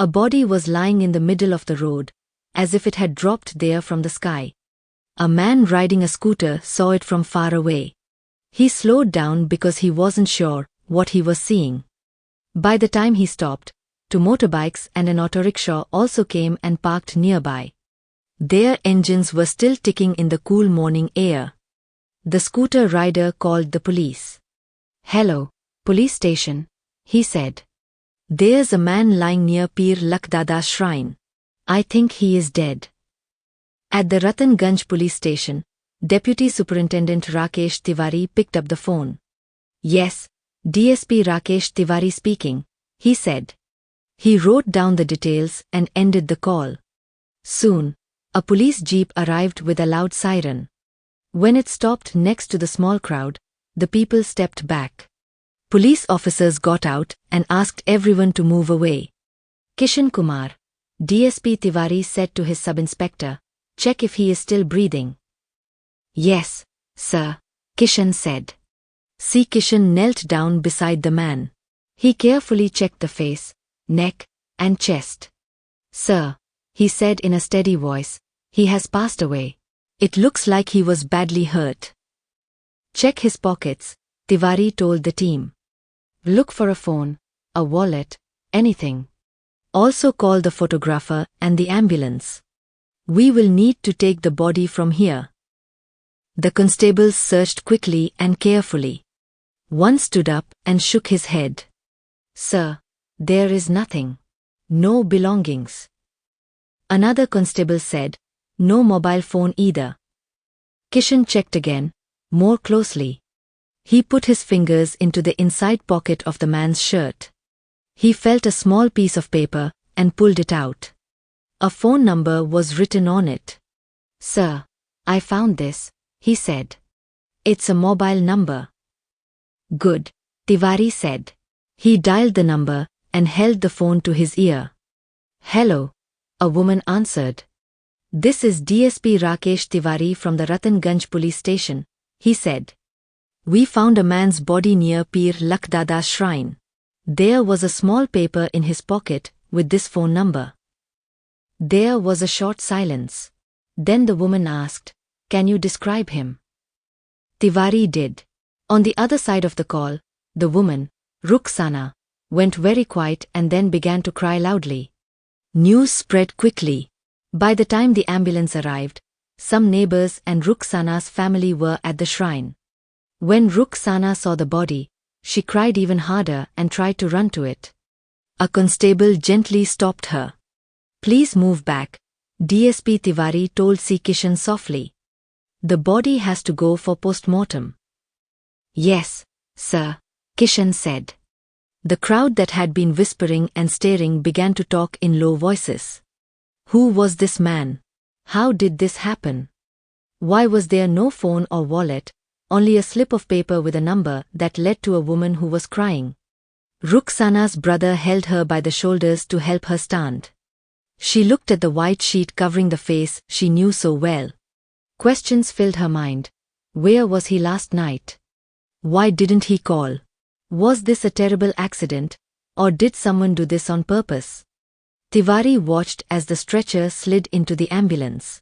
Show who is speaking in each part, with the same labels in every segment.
Speaker 1: A body was lying in the middle of the road, as if it had dropped there from the sky. A man riding a scooter saw it from far away. He slowed down because he wasn't sure what he was seeing. By the time he stopped, two motorbikes and an autorickshaw also came and parked nearby. Their engines were still ticking in the cool morning air. The scooter rider called the police. "Hello, police station," he said. "There's a man lying near Pir Lakdada's shrine. I think he is dead." At the Ratanganj police station, Deputy Superintendent Rakesh Tiwari picked up the phone. "Yes, DSP Rakesh Tiwari speaking," he said. He wrote down the details and ended the call. Soon, a police jeep arrived with a loud siren. When it stopped next to the small crowd, the people stepped back. Police officers got out and asked everyone to move away. "Kishan Kumar," DSP Tiwari said to his sub-inspector, "check if he is still breathing." "Yes, sir," Kishan said. See, Kishan knelt down beside the man. He carefully checked the face, neck, and chest. "Sir," he said in a steady voice, "he has passed away. It looks like he was badly hurt." "Check his pockets," Tiwari told the team. "Look for a phone, a wallet, anything. Also call the photographer and the ambulance. We will need to take the body from here." The constables searched quickly and carefully. One stood up and shook his head. "Sir, there is nothing. No belongings." Another constable said, "No mobile phone either." Kishan checked again, more closely. He put his fingers into the inside pocket of the man's shirt. He felt a small piece of paper and pulled it out. A phone number was written on it. "Sir, I found this," he said. "It's a mobile number." "Good," Tiwari said. He dialed the number and held the phone to his ear. "Hello," a woman answered. "This is DSP Rakesh Tiwari from the Ratanganj police station," he said. "We found a man's body near Pir Lakdada's shrine. There was a small paper in his pocket with this phone number." There was a short silence. Then the woman asked, "Can you describe him?" Tiwari did. On the other side of the call, the woman, Rukhsana, went very quiet and then began to cry loudly. News spread quickly. By the time the ambulance arrived, some neighbors and Rukhsana's family were at the shrine. When Rukhsana saw the body, she cried even harder and tried to run to it. A constable gently stopped her. "Please move back," DSP Tiwari told C. Kishan softly. "The body has to go for post-mortem." "Yes, sir," Kishan said. The crowd that had been whispering and staring began to talk in low voices. Who was this man? How did this happen? Why was there no phone or wallet, only a slip of paper with a number that led to a woman who was crying? Rukhsana's brother held her by the shoulders to help her stand. She looked at the white sheet covering the face she knew so well. Questions filled her mind. Where was he last night? Why didn't he call? Was this a terrible accident, or did someone do this on purpose? Tiwari watched as the stretcher slid into the ambulance.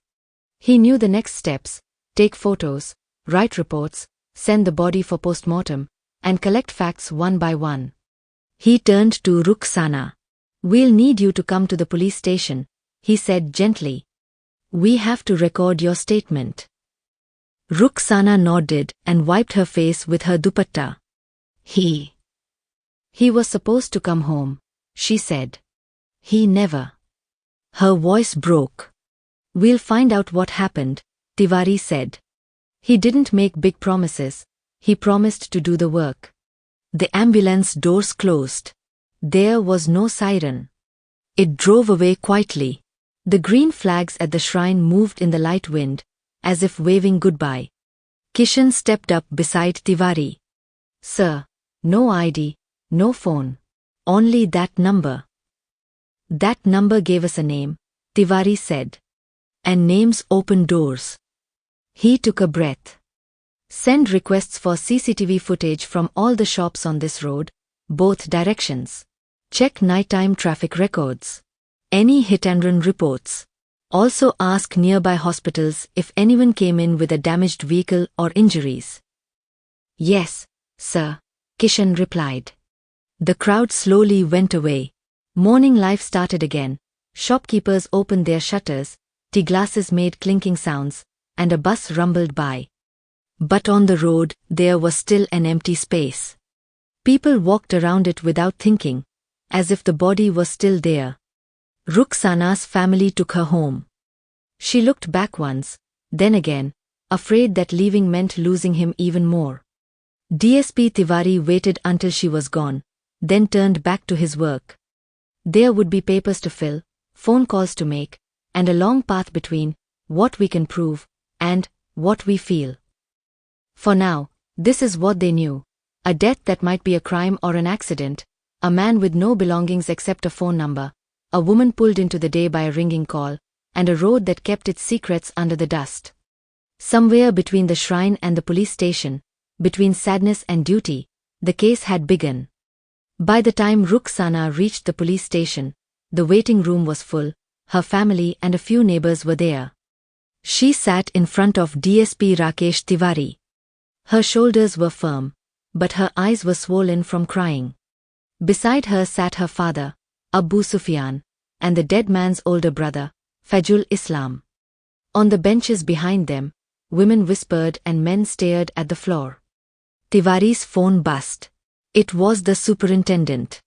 Speaker 1: He knew the next steps: take photos, write reports, send the body for post-mortem, and collect facts one by one. He turned to Rukhsana. "We'll need you to come to the police station," he said gently. "We have to record your statement." Rukhsana nodded and wiped her face with her dupatta. He was supposed to come home," she said. "He never." Her voice broke. "We'll find out what happened," Tiwari said. He didn't make big promises. He promised to do the work. The ambulance doors closed. There was no siren. It drove away quietly. The green flags at the shrine moved in the light wind, as if waving goodbye. Kishan stepped up beside Tiwari. "Sir, no ID, no phone. Only that number." "That number gave us a name," Tiwari said. "And names open doors." He took a breath. "Send requests for CCTV footage from all the shops on this road, both directions. Check nighttime traffic records." Any hit-and-run reports? Also ask nearby hospitals if anyone came in with a damaged vehicle or injuries. Yes, sir, Kishan replied. The crowd slowly went away. Morning life started again. Shopkeepers opened their shutters, tea glasses made clinking sounds, and a bus rumbled by. But on the road, there was still an empty space. People walked around it without thinking, as if the body was still there. Rukhsana's family took her home. She looked back once, then again, afraid that leaving meant losing him even more. DSP Tiwari waited until she was gone, then turned back to his work. There would be papers to fill, phone calls to make, and a long path between what we can prove and what we feel. For now, this is what they knew. A death that might be a crime or an accident, a man with no belongings except a phone number, a woman pulled into the day by a ringing call, and a road that kept its secrets under the dust. Somewhere between the shrine and the police station, between sadness and duty, the case had begun. By the time Rukhsana reached the police station, the waiting room was full, her family and a few neighbors were there. She sat in front of DSP Rakesh Tiwari. Her shoulders were firm, but her eyes were swollen from crying. Beside her sat her father, Abu Sufyan, and the dead man's older brother, Fajul Islam. On the benches behind them, women whispered and men stared at the floor. Tiwari's phone buzzed. It was the superintendent.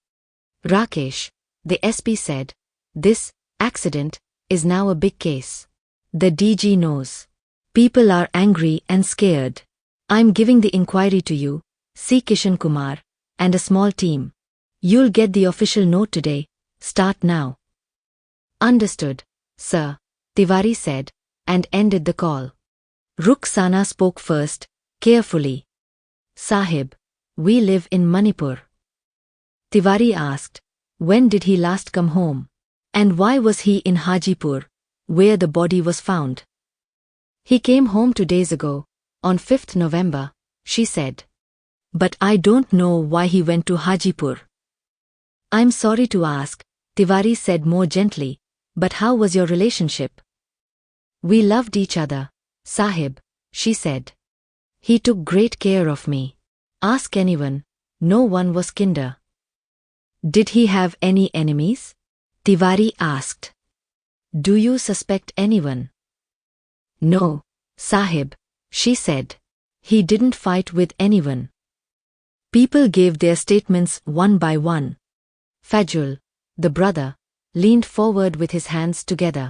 Speaker 1: Rakesh, the SP said, "This accident is now a big case. The DG knows. People are angry and scared. I'm giving the inquiry to you, C. Kishan Kumar, and a small team. You'll get the official note today. Start now." "Understood, sir," Tiwari said, and ended the call. Rukhsana spoke first, carefully. "Sahib, we live in Manipur." Tiwari asked, when did he last come home? And why was he in Hajipur, where the body was found? "He came home 2 days ago, on 5th November, she said. "But I don't know why he went to Hajipur." "I'm sorry to ask," Tiwari said more gently, "but how was your relationship?" "We loved each other, Sahib," she said. "He took great care of me. Ask anyone, no one was kinder." "Did he have any enemies?" Tiwari asked. "Do you suspect anyone?" "No, Sahib," she said. "He didn't fight with anyone." People gave their statements one by one. Fajul, the brother, leaned forward with his hands together.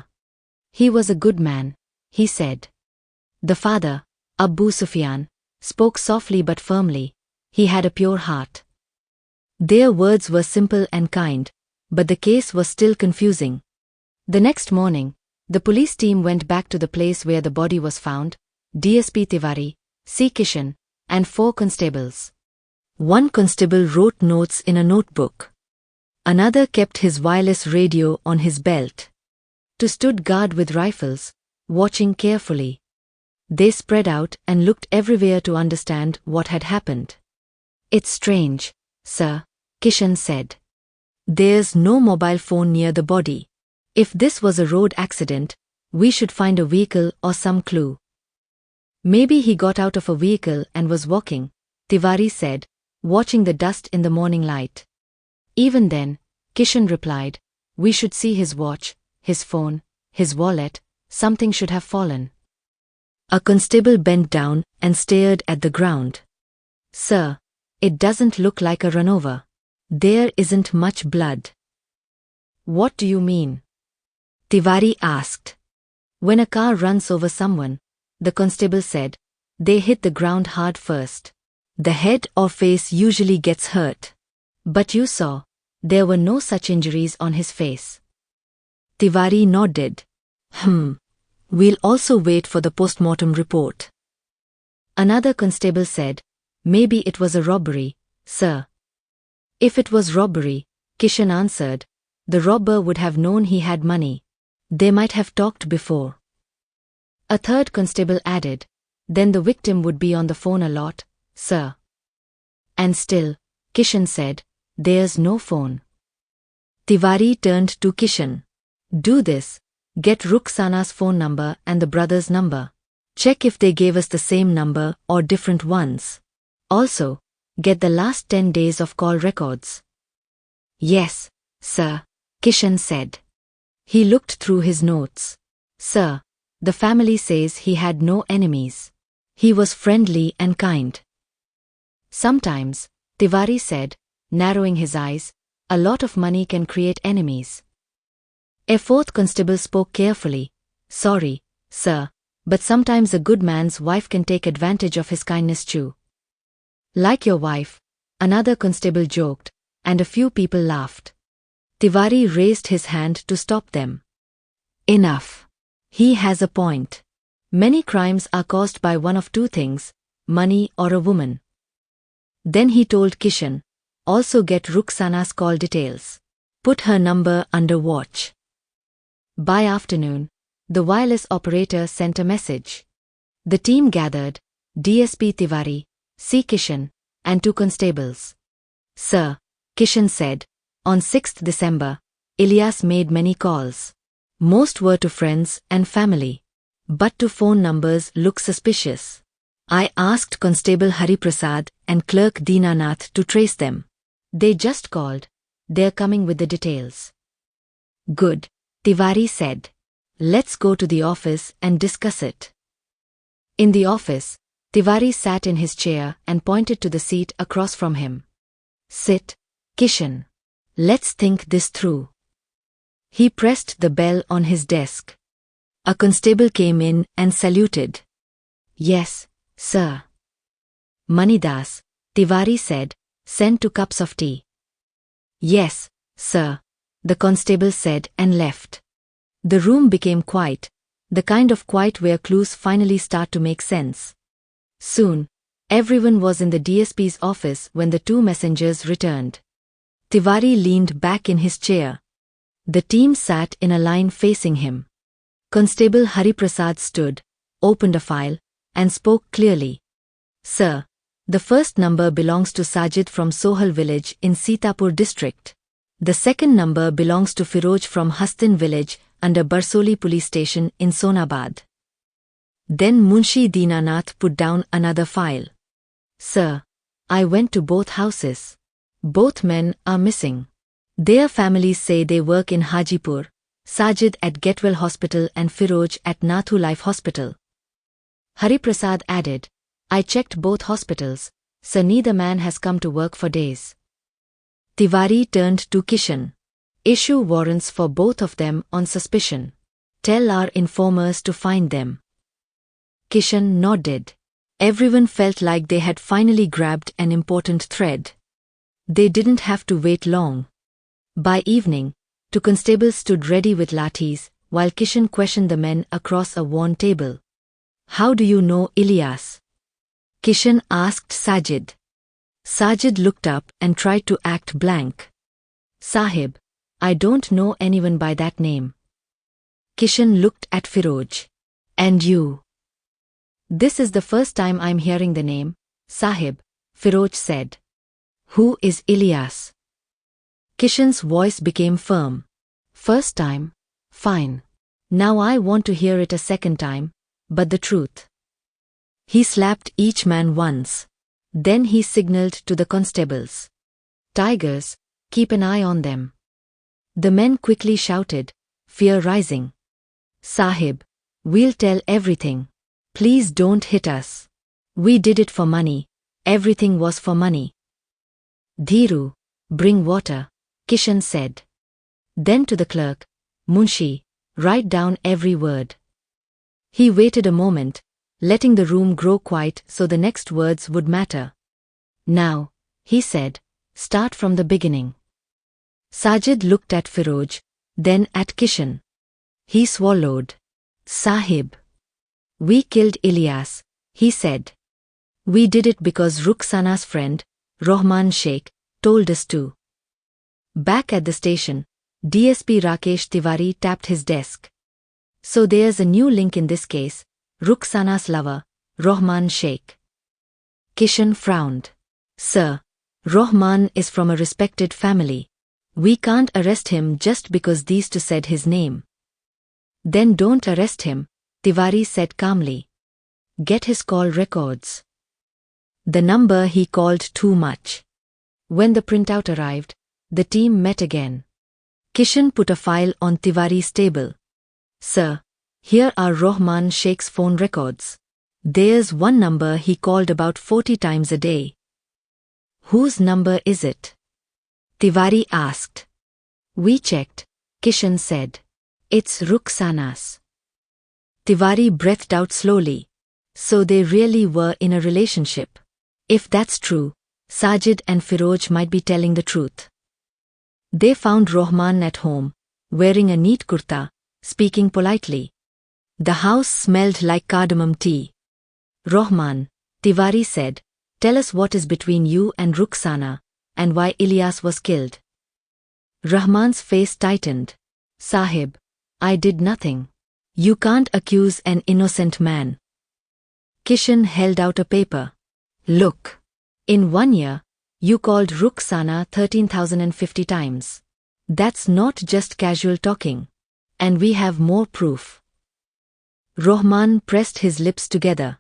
Speaker 1: "He was a good man," he said. The father, Abu Sufyan, spoke softly but firmly. He had a pure heart. Their words were simple and kind, but the case was still confusing. The next morning, the police team went back to the place where the body was found, DSP Tiwari, C. Kishan, and 4 constables. One constable wrote notes in a notebook. Another kept his wireless radio on his belt. 2 stood guard with rifles, watching carefully. They spread out and looked everywhere to understand what had happened. "It's strange, sir," Kishan said. "There's no mobile phone near the body. If this was a road accident, we should find a vehicle or some clue." "Maybe he got out of a vehicle and was walking," Tiwari said, watching the dust in the morning light. "Even then," Kishan replied, "we should see his watch, his phone, his wallet. Something should have fallen." A constable bent down and stared at the ground. "Sir, it doesn't look like a runover. There isn't much blood." "What do you mean?" Tiwari asked. "When a car runs over someone," the constable said, "they hit the ground hard first. The head or face usually gets hurt. But you saw, there were no such injuries on his face." Tiwari nodded. We'll also wait for the post-mortem report." Another constable said, "Maybe it was a robbery, sir." "If it was robbery," Kishan answered, "the robber would have known he had money. They might have talked before." A third constable added, "Then the victim would be on the phone a lot, sir." "And still," Kishan said, "there's no phone." Tiwari turned to Kishan. Do this. Get Rukhsana's phone number and the brother's number. Check if they gave us the same number or different ones. Also, get the last 10 days of call records. Yes, sir, Kishan said. He looked through his notes. Sir, the family says he had no enemies. He was friendly and kind. Sometimes, Tiwari said, narrowing his eyes, a lot of money can create enemies. A fourth constable spoke carefully. Sorry, sir, but sometimes a good man's wife can take advantage of his kindness too. Like your wife, another constable joked, and a few people laughed. Tiwari raised his hand to stop them. Enough. He has a point. Many crimes are caused by one of two things, money or a woman. Then he told Kishan, also get Rukhsana's call details. Put her number under watch. By afternoon, the wireless operator sent a message. The team gathered, DSP Tiwari, C. Kishan, and 2 constables. Sir, Kishan said, on 6th December, Ilyas made many calls. Most were to friends and family. But to phone numbers look suspicious. I asked Constable Hariprasad and Clerk Dinanath to trace them. They just called. They're coming with the details. Good, Tiwari said. Let's go to the office and discuss it. In the office, Tiwari sat in his chair and pointed to the seat across from him. Sit, Kishan. Let's think this through. He pressed the bell on his desk. A constable came in and saluted. Yes, sir. Manidas, Tiwari said, send 2 cups of tea. Yes, sir, the constable said and left. The room became quiet, the kind of quiet where clues finally start to make sense. Soon, everyone was in the DSP's office when the 2 messengers returned. Tiwari leaned back in his chair. The team sat in a line facing him. Constable Hariprasad stood, opened a file, and spoke clearly. Sir, the first number belongs to Sajid from Sohal village in Sitapur district. The second number belongs to Firoj from Hastin village under Barsoli police station in Sonabad. Then Munshi Dinanath put down another file. Sir, I went to both houses. Both men are missing. Their families say they work in Hajipur, Sajid at Getwell Hospital and Firoj at Nathu Life Hospital. Hariprasad added, I checked both hospitals, sir, neither man has come to work for days. Tiwari turned to Kishan. Issue warrants for both of them on suspicion. Tell our informers to find them. Kishan nodded. Everyone felt like they had finally grabbed an important thread. They didn't have to wait long. By evening, 2 constables stood ready with lathis, while Kishan questioned the men across a worn table. How do you know Ilyas? Kishan asked Sajid. Sajid looked up and tried to act blank. Sahib, I don't know anyone by that name. Kishan looked at Firoj. And you? This is the first time I'm hearing the name, Sahib, Firoj said. Who is Ilyas? Kishan's voice became firm. First time? Fine. Now I want to hear it a second time, but the truth. He slapped each man once. Then he signaled to the constables. Tigers, keep an eye on them. The men quickly shouted, fear rising. Sahib, we'll tell everything. Please don't hit us. We did it for money. Everything was for money. Dhiru, bring water, Kishan said. Then to the clerk, Munshi, write down every word. He waited a moment, letting the room grow quiet so the next words would matter. Now, he said, start from the beginning. Sajid looked at Firoj, then at Kishan. He swallowed. Sahib. We killed Ilyas, he said. We did it because Rukhsana's friend, Rahman Sheikh, told us to. Back at the station, DSP Rakesh Tiwari tapped his desk. So there's a new link in this case, Rukhsana's lover, Rahman Sheikh. Kishan frowned. Sir, Rahman is from a respected family. We can't arrest him just because these two said his name. Then don't arrest him, Tiwari said calmly. Get his call records. The number he called too much. When the printout arrived, the team met again. Kishan put a file on Tiwari's table. Sir, here are Rahman Sheikh's phone records. There's one number he called about 40 times a day. Whose number is it? Tiwari asked. We checked, Kishan said. It's Rukhsana's. Tiwari breathed out slowly. So they really were in a relationship. If that's true, Sajid and Firoj might be telling the truth. They found Rahman at home, wearing a neat kurta, speaking politely. The house smelled like cardamom tea. Rahman, Tiwari said, tell us what is between you and Rukhsana, and why Ilyas was killed. Rahman's face tightened. Sahib, I did nothing. You can't accuse an innocent man. Kishan held out a paper. Look. In 1 year, you called Rukhsana 13,050 times. That's not just casual talking. And we have more proof. Rahman pressed his lips together.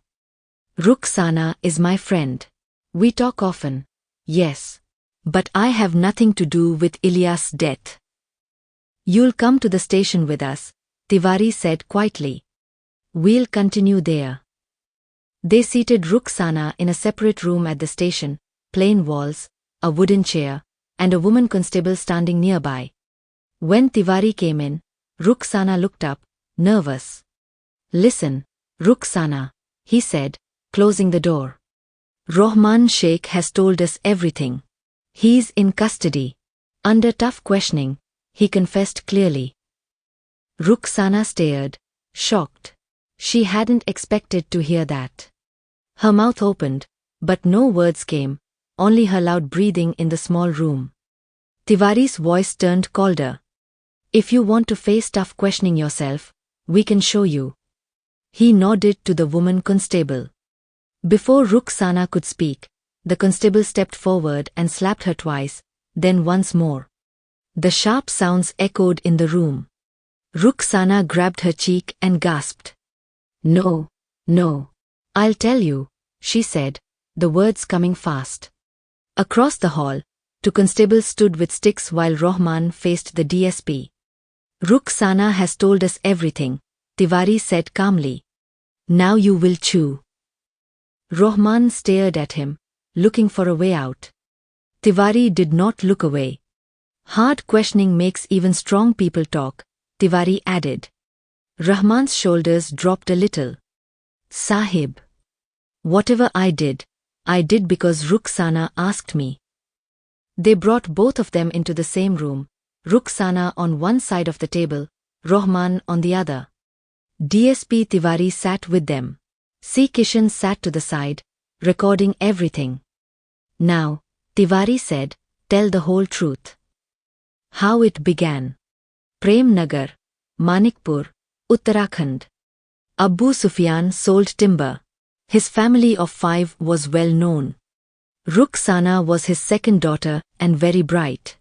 Speaker 1: Rukhsana is my friend. We talk often. Yes. But I have nothing to do with Ilyas' death. You'll come to the station with us, Tiwari said quietly. We'll continue there. They seated Rukhsana in a separate room at the station, plain walls, a wooden chair, and a woman constable standing nearby. When Tiwari came in, Rukhsana looked up, nervous. Listen, Rukhsana, he said, closing the door. Rahman Sheikh has told us everything. He's in custody. Under tough questioning, he confessed clearly. Rukhsana stared, shocked. She hadn't expected to hear that. Her mouth opened, but no words came, only her loud breathing in the small room. Tiwari's voice turned colder. If you want to face tough questioning yourself, we can show you. He nodded to the woman constable. Before Rukhsana could speak, the constable stepped forward and slapped her twice, then once more. The sharp sounds echoed in the room. Rukhsana grabbed her cheek and gasped. No, no. I'll tell you, she said, the words coming fast. Across the hall, two constables stood with sticks while Rahman faced the DSP. Rukhsana has told us everything, Tiwari said calmly. Now you will chew. Rahman stared at him, looking for a way out. Tiwari did not look away. Hard questioning makes even strong people talk, Tiwari added. Rahman's shoulders dropped a little. Sahib. Whatever I did because Rukhsana asked me. They brought both of them into the same room, Rukhsana on one side of the table, Rahman on the other. DSP Tiwari sat with them. C. Kishan sat to the side, recording everything. Now, Tiwari said, tell the whole truth. How it began. Prem Nagar, Manikpur, Uttarakhand. Abu Sufyan sold timber. His family of 5 was well known. Rukhsana was his second daughter and very bright.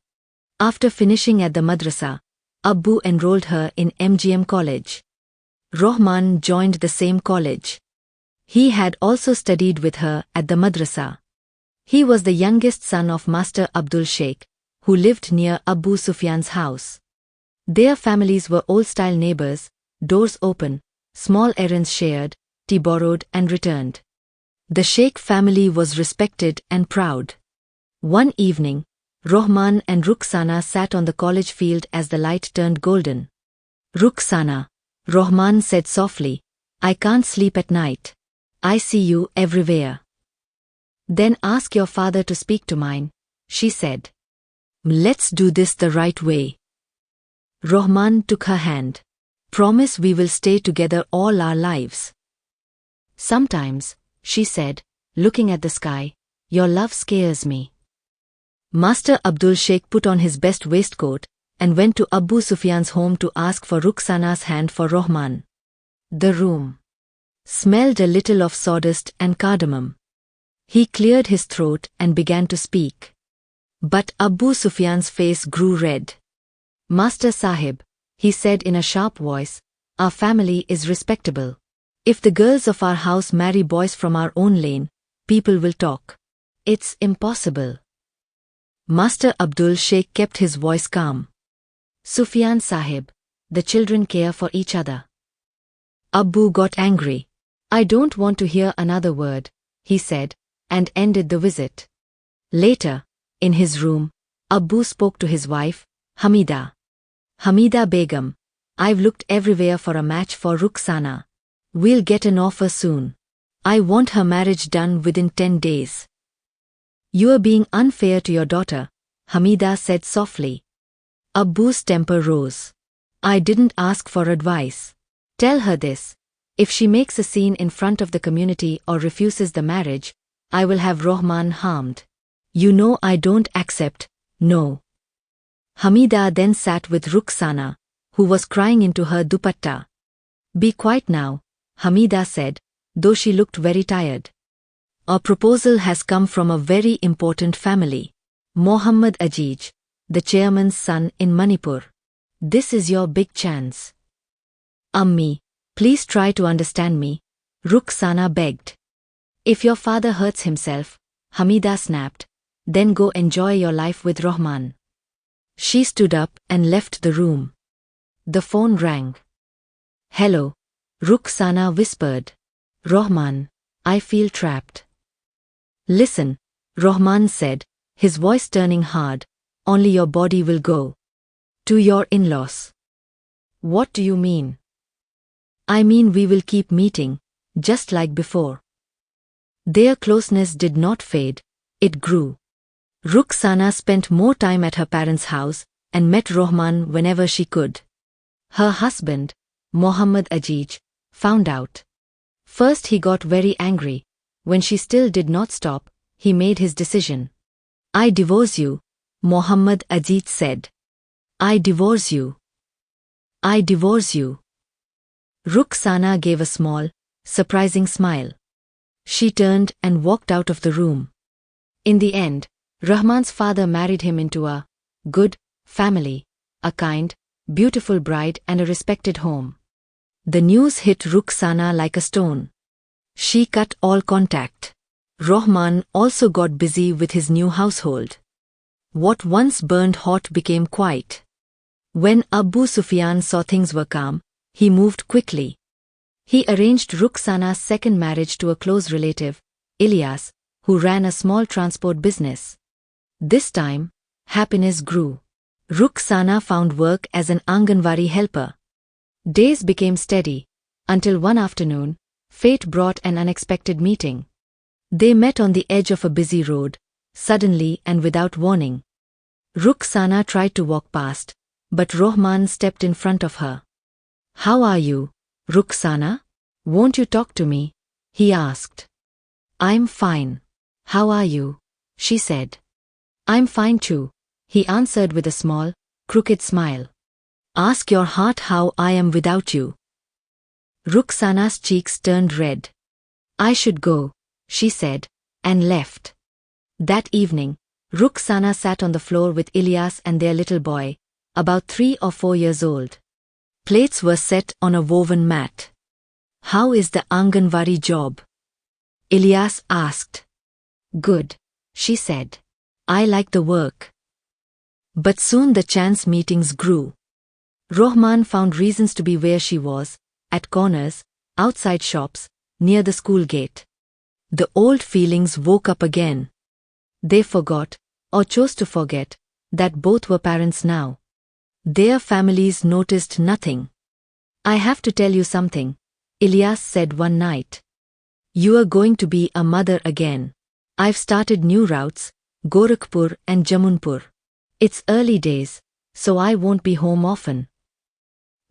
Speaker 1: After finishing at the madrasa, Abu enrolled her in MGM college. Rahman joined the same college. He had also studied with her at the madrasa. He was the youngest son of Master Abdul Sheikh, who lived near Abu Sufyan's house. Their families were old-style neighbors, doors open, small errands shared, tea borrowed and returned. The Sheikh family was respected and proud. One evening, Rahman and Rukhsana sat on the college field as the light turned golden. Rukhsana, Rahman said softly, I can't sleep at night. I see you everywhere. Then ask your father to speak to mine, she said. Let's do this the right way. Rahman took her hand. Promise we will stay together all our lives. Sometimes, she said, looking at the sky, your love scares me. Master Abdul Sheikh put on his best waistcoat and went to Abu Sufyan's home to ask for Rukhsana's hand for Rahman. The room smelled a little of sawdust and cardamom. He cleared his throat and began to speak. But Abu Sufyan's face grew red. Master Sahib, he said in a sharp voice, our family is respectable. If the girls of our house marry boys from our own lane, people will talk. It's impossible. Master Abdul Sheikh kept his voice calm. Sufyan Sahib, the children care for each other. Abu got angry. I don't want to hear another word, he said, and ended the visit. Later, in his room, Abu spoke to his wife, Hamida. Hamida Begum, I've looked everywhere for a match for Rukhsana. We'll get an offer soon. I want her marriage done within 10 days. You're being unfair to your daughter, Hamida said softly. Abu's temper rose. I didn't ask for advice. Tell her this. If she makes a scene in front of the community or refuses the marriage, I will have Rahman harmed. You know I don't accept, no. Hamida then sat with Rukhsana, who was crying into her dupatta. Be quiet now, Hamida said, though she looked very tired. A proposal has come from a very important family. Mohammad Ajij, the chairman's son in Manipur. This is your big chance. Ammi, please try to understand me, Rukhsana begged. If your father hurts himself, Hamida snapped, then go enjoy your life with Rahman. She stood up and left the room. The phone rang. Hello, Rukhsana whispered. Rahman, I feel trapped. Listen, Rahman said, his voice turning hard, only your body will go. To your in-laws. What do you mean? I mean we will keep meeting, just like before. Their closeness did not fade, it grew. Rukhsana spent more time at her parents' house and met Rahman whenever she could. Her husband, Mohammad Ajij, found out. First he got very angry. When she still did not stop, he made his decision. I divorce you, Mohammad Ajij said. I divorce you. I divorce you. Rukhsana gave a small, surprising smile. She turned and walked out of the room. In the end, Rahman's father married him into a good family, a kind, beautiful bride and a respected home. The news hit Rukhsana like a stone. She cut all contact. Rahman also got busy with his new household. What once burned hot became quiet. When Abu Sufyan saw things were calm, he moved quickly. He arranged Rukhsana's second marriage to a close relative, Ilyas, who ran a small transport business. This time, happiness grew. Rukhsana found work as an Anganwadi helper. Days became steady, until one afternoon, fate brought an unexpected meeting. They met on the edge of a busy road, suddenly and without warning. Rukhsana tried to walk past, but Rahman stepped in front of her. How are you, Rukhsana? Won't you talk to me? He asked. I'm fine. How are you? She said. I'm fine too, he answered with a small, crooked smile. Ask your heart how I am without you. Rukhsana's cheeks turned red. I should go, she said, and left. That evening, Rukhsana sat on the floor with Ilyas and their little boy, about 3 or 4 years old. Plates were set on a woven mat. How is the Anganwadi job? Ilyas asked. Good, she said. I like the work. But soon the chance meetings grew. Rahman found reasons to be where she was, at corners, outside shops, near the school gate. The old feelings woke up again. They forgot, or chose to forget, that both were parents now. Their families noticed nothing. I have to tell you something, Ilyas said one night. You are going to be a mother again. I've started new routes, Gorakhpur and Jamunpur. It's early days, so I won't be home often.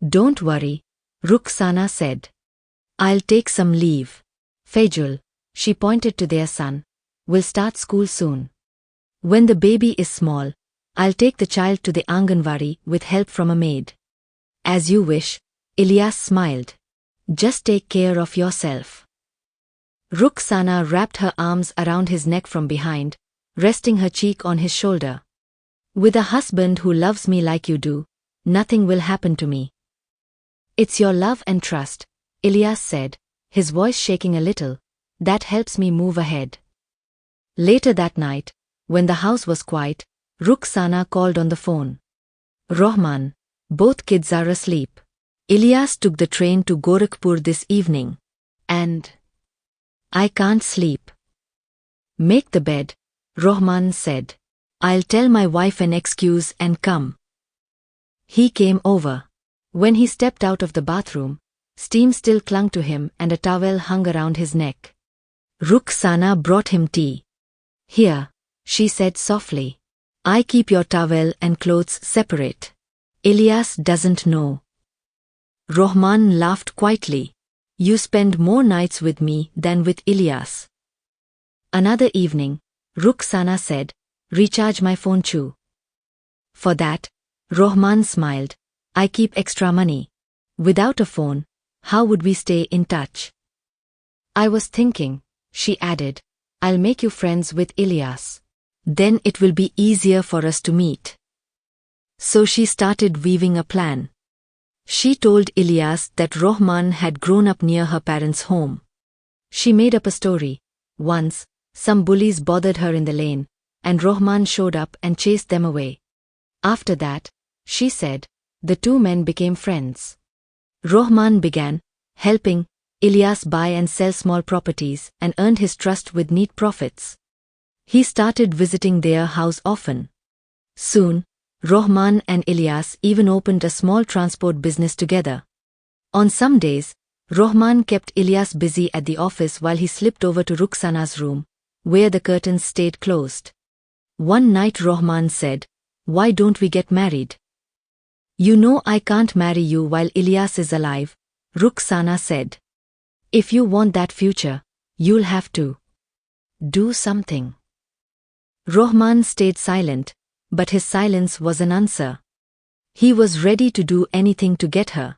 Speaker 1: Don't worry, Rukhsana said. I'll take some leave. Fajul, she pointed to their son, will start school soon. When the baby is small, I'll take the child to the Anganwadi with help from a maid. As you wish, Ilyas smiled. Just take care of yourself. Rukhsana wrapped her arms around his neck from behind, resting her cheek on his shoulder. With a husband who loves me like you do, nothing will happen to me. It's your love and trust, Ilyas said, his voice shaking a little, that helps me move ahead. Later that night, when the house was quiet, Rukhsana called on the phone. Rahman, both kids are asleep. Ilyas took the train to Gorakhpur this evening. And I can't sleep. Make the bed, Rahman said. I'll tell my wife an excuse and come. He came over. When he stepped out of the bathroom, steam still clung to him and a towel hung around his neck. Rukhsana brought him tea. Here, she said softly. I keep your towel and clothes separate. Ilyas doesn't know. Rahman laughed quietly. You spend more nights with me than with Ilyas. Another evening, Rukhsana said, recharge my phone too. For that, Rahman smiled. I keep extra money. Without a phone, how would we stay in touch? I was thinking, she added, I'll make you friends with Ilyas. Then it will be easier for us to meet. So she started weaving a plan. She told Ilyas that Rahman had grown up near her parents' home. She made up a story. Once, some bullies bothered her in the lane, and Rahman showed up and chased them away. After that, she said, the two men became friends. Rahman began helping Ilyas buy and sell small properties and earned his trust with neat profits. He started visiting their house often. Soon, Rahman and Ilyas even opened a small transport business together. On some days, Rahman kept Ilyas busy at the office while he slipped over to Rukhsana's room, where the curtains stayed closed. One night Rahman said, why don't we get married? You know I can't marry you while Ilyas is alive, Rukhsana said. If you want that future, you'll have to do something. Rahman stayed silent, but his silence was an answer. He was ready to do anything to get her.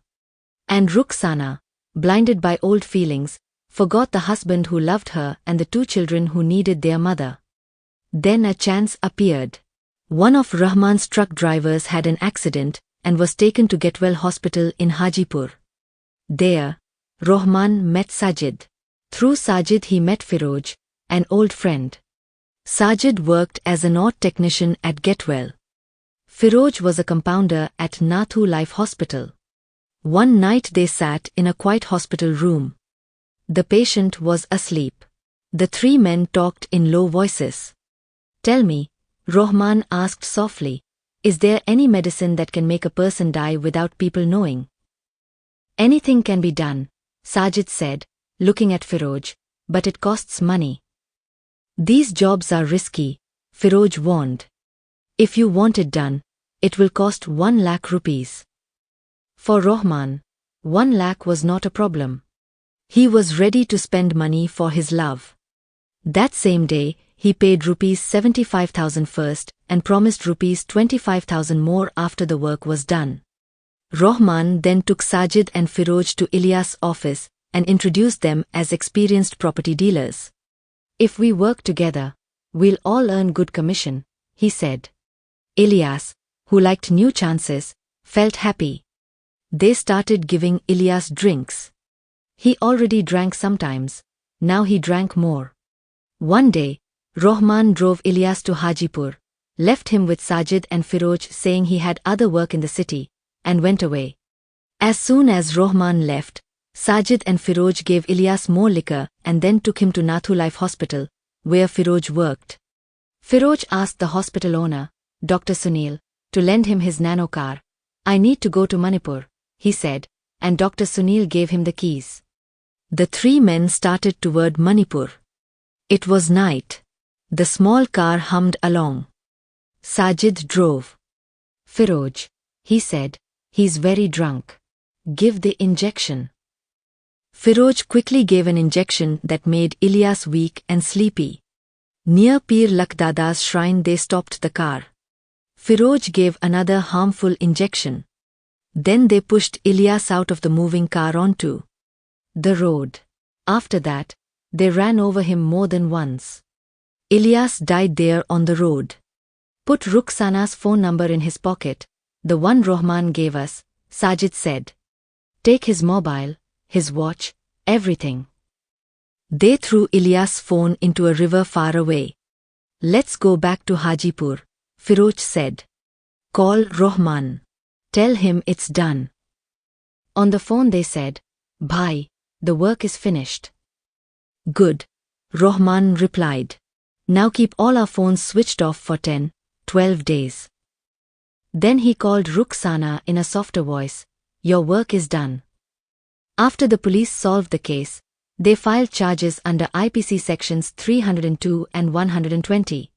Speaker 1: And Rukhsana, blinded by old feelings, forgot the husband who loved her and the two children who needed their mother. Then a chance appeared. One of Rahman's truck drivers had an accident and was taken to Getwell Hospital in Hajipur. There, Rahman met Sajid. Through Sajid he met Firoj, an old friend. Sajid worked as an auto technician at Getwell. Firoj was a compounder at Nathu Life Hospital. One night they sat in a quiet hospital room. The patient was asleep. The three men talked in low voices. Tell me, Rahman asked softly, is there any medicine that can make a person die without people knowing? Anything can be done, Sajid said, looking at Firoj, but it costs money. These jobs are risky, Firoj warned. If you want it done, it will cost 1 lakh rupees. For Rahman, 1 lakh was not a problem. He was ready to spend money for his love. That same day, he paid rupees 75,000 first and promised rupees 25,000 more after the work was done. Rahman then took Sajid and Firoj to Ilyas' office and introduced them as experienced property dealers. If we work together, we'll all earn good commission, he said. Ilyas, who liked new chances, felt happy. They started giving Ilyas drinks. He already drank sometimes, now he drank more. One day, Rahman drove Ilyas to Hajipur, left him with Sajid and Firoj saying he had other work in the city, and went away. As soon as Rahman left, Sajid and Firoj gave Ilyas more liquor and then took him to Nathu Life Hospital, where Firoj worked. Firoj asked the hospital owner, Dr. Sunil, to lend him his nano car. I need to go to Manipur, he said, and Dr. Sunil gave him the keys. The three men started toward Manipur. It was night. The small car hummed along. Sajid drove. Firoj, he said, he's very drunk. Give the injection. Firoj quickly gave an injection that made Ilyas weak and sleepy. Near Pir Lakdada's shrine they stopped the car. Firoj gave another harmful injection. Then they pushed Ilyas out of the moving car onto the road. After that, they ran over him more than once. Ilyas died there on the road. Put Rukhsana's phone number in his pocket, the one Rahman gave us, Sajid said. Take his mobile, his watch, everything. They threw Ilyas' phone into a river far away. Let's go back to Hajipur, Firoz said. Call Rahman. Tell him it's done. On the phone they said, Bhai, the work is finished. Good, Rahman replied. Now keep all our phones switched off for 10-12 days. Then he called Rukhsana in a softer voice. Your work is done. After the police solved the case, they filed charges under IPC sections 302 and 120.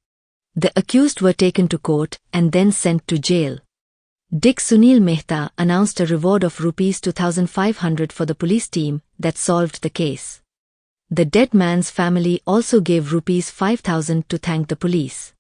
Speaker 1: The accused were taken to court and then sent to jail. Dick Sunil Mehta announced a reward of Rs 2,500 for the police team that solved the case. The dead man's family also gave Rs 5,000 to thank the police.